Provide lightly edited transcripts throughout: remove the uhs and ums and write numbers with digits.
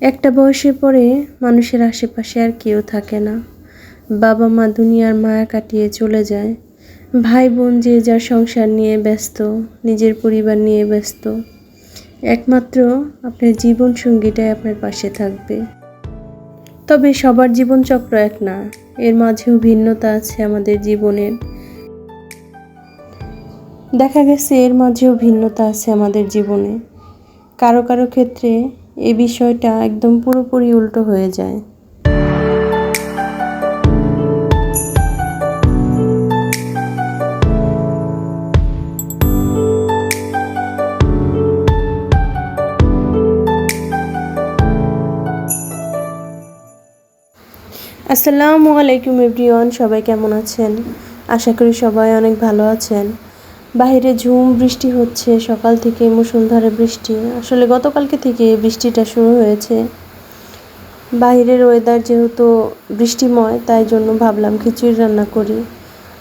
একটা বয়সের পরে মানুষের আশেপাশে আর কেউ থাকে না। বাবা মা দুনিয়ার মায়া কাটিয়ে চলে যায়। ভাই বোন যে যার সংসার নিয়ে ব্যস্ত, নিজের পরিবার নিয়ে ব্যস্ত। একমাত্র আপনার জীবন সঙ্গীটাই আপনার পাশে থাকবে। তবে সবার জীবনচক্র এক না, এর মাঝেও ভিন্নতা আছে আমাদের জীবনের। দেখা গেছে এর মাঝেও ভিন্নতা আছে আমাদের জীবনে। কারো কারো ক্ষেত্রে এই বিষয়টা একদম পুরোপুরি উল্টো হয়ে যায়। আসসালামু আলাইকুম এভরিওয়ান, সবাই কেমন আছেন? আশা করি সবাই অনেক ভালো আছেন। বাইরে ঝুম বৃষ্টি হচ্ছে, সকাল থেকে মুষলধারে বৃষ্টি। আসলে গতকালকে থেকে বৃষ্টিটা শুরু হয়েছে। বাইরের ওয়েদার যেহেতু বৃষ্টিময়, তাই জন্য ভাবলাম খিচুড়ি রান্না করি।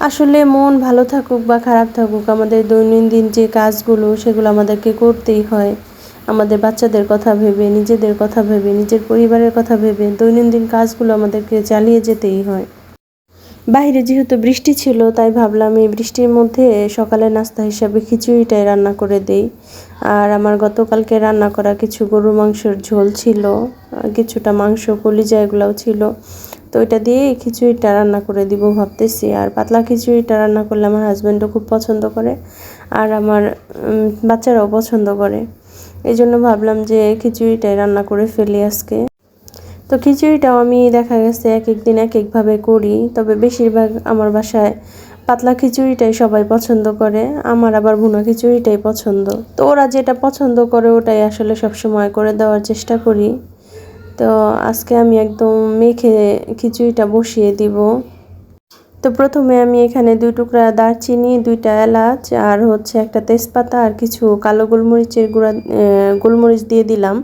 আসলে মন ভালো থাকুক বা খারাপ থাকুক, আমাদের দৈনন্দিন যে কাজগুলো সেগুলো আমাদেরকে করতেই হয়। আমাদের বাচ্চাদের কথা ভেবে, নিজেদের কথা ভেবে, নিজের পরিবারের কথা ভেবে দৈনন্দিন কাজগুলো আমাদেরকে চালিয়ে যেতেই হয়। বাইরে যেহেতু বৃষ্টি ছিল, তাই ভাবলাম এই বৃষ্টির মধ্যে সকালের নাস্তা হিসাবে খিচুড়িটাই রান্না করে দেই। আর আমার গতকালকে রান্না করা কিছু গরুর মাংসের ঝোল ছিল, কিছুটা মাংস কলিজা এগুলোও ছিল। তো এটা দিয়ে খিচুড়িটা রান্না করে দিব ভাবতেছি। আর পাতলা খিচুড়িটা রান্না করলে আমার হাজব্যান্ডও খুব পছন্দ করে, আর আমার বাচ্চারাও পছন্দ করে। এই জন্য ভাবলাম যে খিচুড়িটাই রান্না করে ফেলি আজকে। তো খিচুড়িটাও আমি দেখা গেছে এক এক দিন এক একভাবে করি, তবে বেশিরভাগ আমার বাসায় পাতলা খিচুড়িটাই সবাই পছন্দ করে। আমার আবার ভুনা খিচুড়িটাই পছন্দ। তো ওরা যেটা পছন্দ করে ওটাই আসলে সবসময় করে দেওয়ার চেষ্টা করি। তো আজকে আমি একদম মেখে খিচুড়িটা বসিয়ে দিব। তো প্রথমে আমি এখানে 2 টুকরা দারচিনি, 2টা এলাচ আর একটা তেজপাতা আর কিছু কালো গোলমরিচের গুঁড়া, গোলমরিচ দিয়ে দিলাম।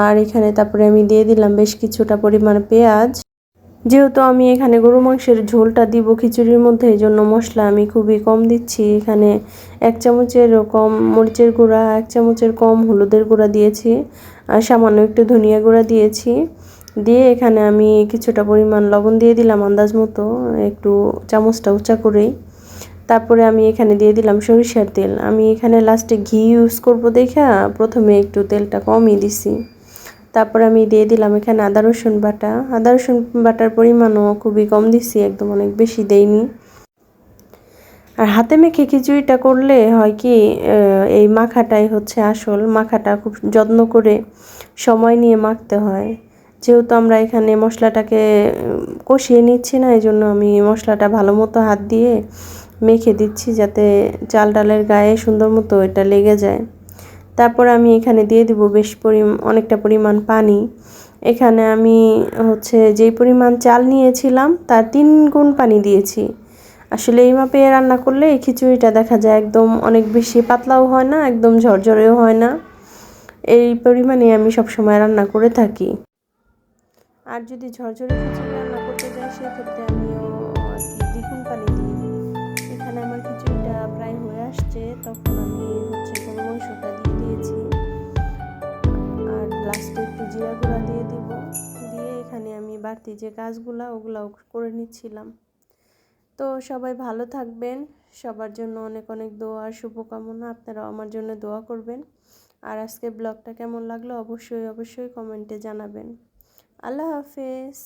আর এখানে তারপরে আমি দিয়ে দিলাম বেশ কিছুটা পরিমাণ পেঁয়াজ। যেহেতু আমি এখানে গরু মাংসের ঝোলটা দিব খিচুড়ির মধ্যে, এই জন্য মশলা আমি খুবই কম দিচ্ছি। এখানে 1 চামচেরও কম মরিচের গুঁড়া, 1 চামচের কম হলুদের গুঁড়া দিয়েছি, আর সামান্য একটু ধনিয়া গুঁড়া দিয়েছি। দিয়ে এখানে আমি কিছুটা পরিমাণ লবণ দিয়ে দিলাম আন্দাজ মতো, একটু চামচটা উঁচা করেই। তারপরে আমি এখানে দিয়ে দিলাম সরিষার তেল। আমি এখানে লাস্টে ঘি ইউজ করব দেখা প্রথমে একটু তেলটা কমই দিছি। তারপর আমি দিয়ে দিলাম এখানে আদা রসুন বাটা। আদা রসুন বাটার পরিমাণও খুবই কম দিছি, একদম অনেক বেশি দেইনি। আর হাতে মেখে খিচুড়িটা করলে হয় কি, এই মাখাটাই আসল। মাখাটা খুব যত্ন করে সময় নিয়ে মাখতে হয়। যেহেতু আমরা এখানে মশলাটাকে কষিয়ে নিচ্ছি না, এই জন্য আমি মশলাটা ভালো মতো হাত দিয়ে মেখে দিচ্ছি, যাতে চাল ডালের গায়ে সুন্দর মতো এটা লেগে যায়। তারপর আমি এখানে দিয়ে দিব অনেকটা পরিমাণ পানি। এখানে আমি যেই পরিমাণ চাল নিয়েছিলাম তার 3 গুণ পানি দিয়েছি। আসলে এই মাপে রান্না করলে এই খিচুড়িটা দেখা যায় একদম অনেক বেশি পাতলাও হয় না, একদম ঝরঝরেও হয় না। এই পরিমাণে আমি সবসময় রান্না করে থাকি। আর যদি ঝরঝরে খিচুড়ি রান্না করতে যাই, সেক্ষেত্রে আমিও আর কি দ্বিগুণ পানি দিই। এখানে আমার খিচুড়িটা প্রায় হয়ে আসছে, তখন আমি গরু মাংসটা দিয়ে দিয়েছি। আর লাস্টে একটু জিরা গুঁড়া দিয়ে দিব। দিয়ে এখানে আমি বাড়তি যে ওগুলাও করে নিচ্ছিলাম। তো সবাই ভালো থাকবেন, সবার জন্য অনেক অনেক দোয়া আর শুভকামনা। আপনারাও আমার জন্য দোয়া করবেন। আর আজকে ব্লগটা কেমন লাগলো অবশ্যই কমেন্টে জানাবেন। আল্লাহ হাফেজ।